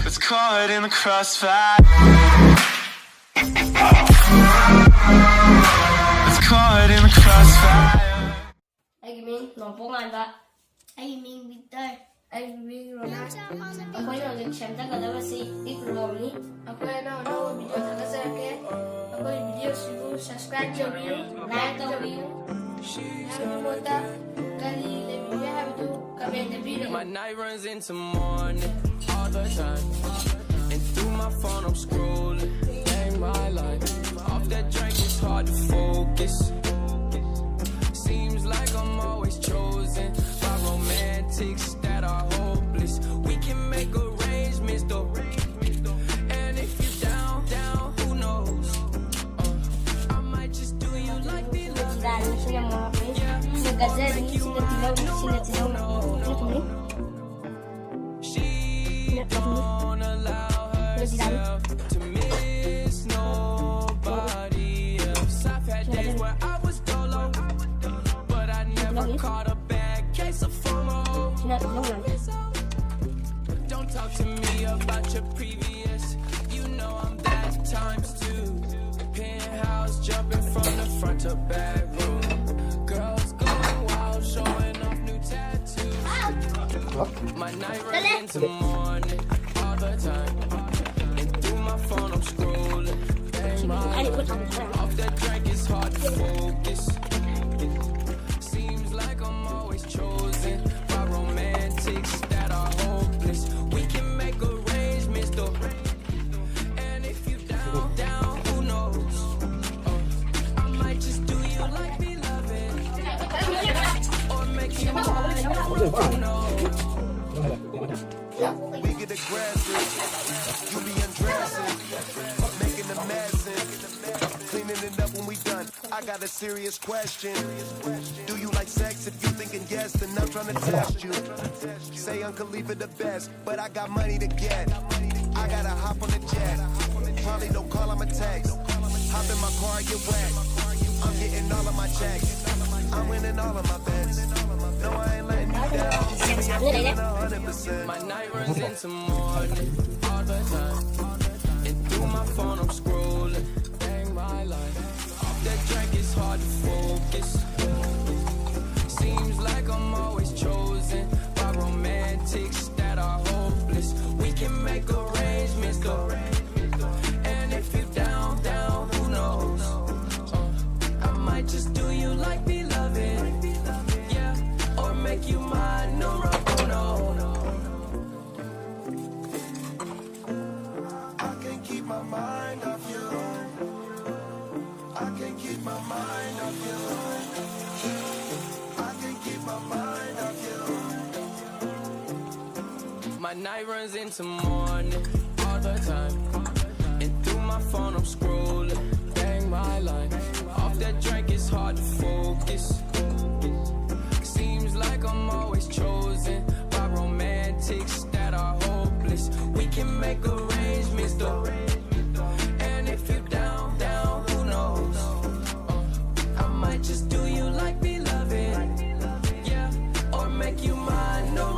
It's caught in the crossfire. It's caught in the crossfire. Anh Minh, nó vô ngàn vậy. Anh Minh Victor. Anh Minh Ronald. Ako yung nag-siyam na galawa si Dick Romney. Ako yung video sa kasake. Ako yung video sigo subscribe to view. Like the view. Nalimutan. Kali lebih habis kami na video. My night runs into morning all the time. And through my phone I'm scrolling. Dang my life. Off that drink it's hard to focus. Seems like I'm always chosen by romantics that are hopeless. We can make arrangements though. And if you're down, who knows? I might just do you like me love. Dahil sila mga pres. Nag-gazelle, sila tilaw. Ano kami? She don't allow herself to miss nobody else. I've had days where I was dolo, but I never caught a bad case of FOMO. Don't talk to me about your previous. You know I'm that times two. Penthouse jumping from the front to back room. Girls going wild, showing off new tattoos. My night runs into morning all the time. And through my phone I'm scrolling. Dang my life. Off that drink it's hard to focus. Seems like I'm always chosen by romantics that are hopeless. We can make arrangements though. And if you down, who knows? I might just do you like me loving. Or make you mine, who knows? We get aggressive, you be undressing, making a mess and cleaning it up when we done. I got a serious question. Do you like sex? If you thinking yes, then I'm trying to test you. Say Uncle Khalifa the best, but I got money to get. I gotta hop on the jet. Probably don't call, I'ma text. Hop in my car, get wet. I'm getting all of my checks. I'm winning all of my bets. No, I ain't letting you down. Baby, I'm 100%. My night runs into morning all the time. And through my phone I'm scrolling. Dang my life. Off that drink it's hard to focus. Seems like I'm always chosen by romantics that are hopeless. We can make arrangements though. And if you're down, who knows? I might just do you like me loving. Yeah, or make you mine. No. I can't keep my mind off you. I can't keep my mind off you. I can't keep my mind off you. My night runs into morning all the time. And through my phone I'm scrolling. Dang my life. Off that drink it's hard to focus. Seems like I'm always chosen by romantics that are hopeless. We can make arrangements though. And if you're down, who knows? I might just do you like me loving. Yeah, or make you mine. No.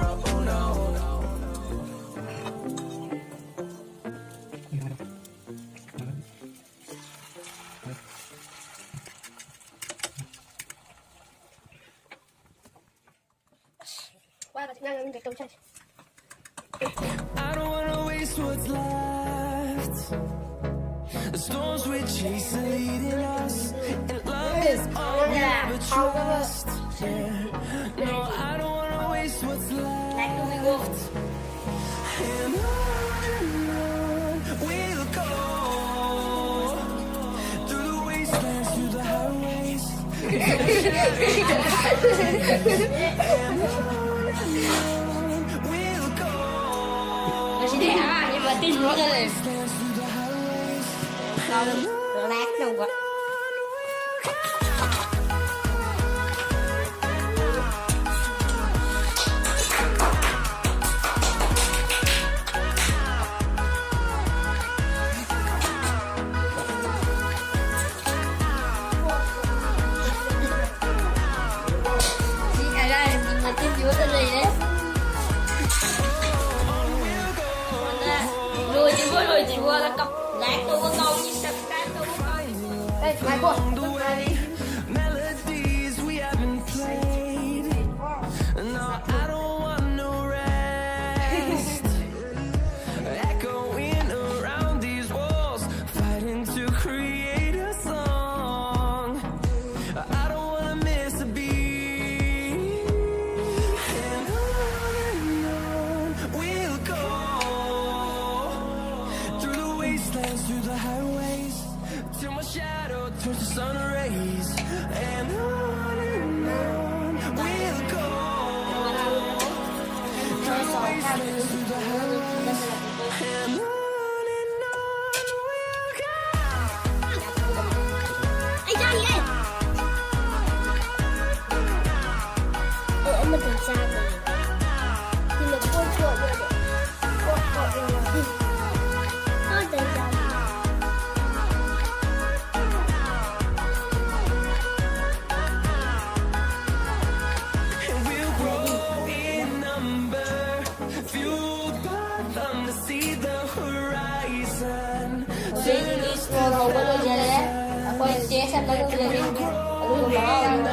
I don't wanna waste what's left. The storms we chase are leading us, and love is all we ever trust. Yeah. No, I don't wanna waste what's left. And on we'll go through the wastelands, through the highways. And on we'll go. Masih deh, ini berarti semua kan ya? Relax dong kok. Nanti juga kan ya. along the way. Melodies we haven't played. No, I don't want no rest. Echoing around these walls, fighting to create a song. I don't wanna miss a beat. And on we'll go, through the wastelands, through the highways, till my shadow turns to sun rays. And on we'll go, through the wastelands, through the highways, and on we'll go. 哎，家里，我们等下个，你们播错了，我等一下。 And we'll grow in number, fueled by them to see the horizon. 所以你说了，我就觉得会接下来就决定，我就忙了。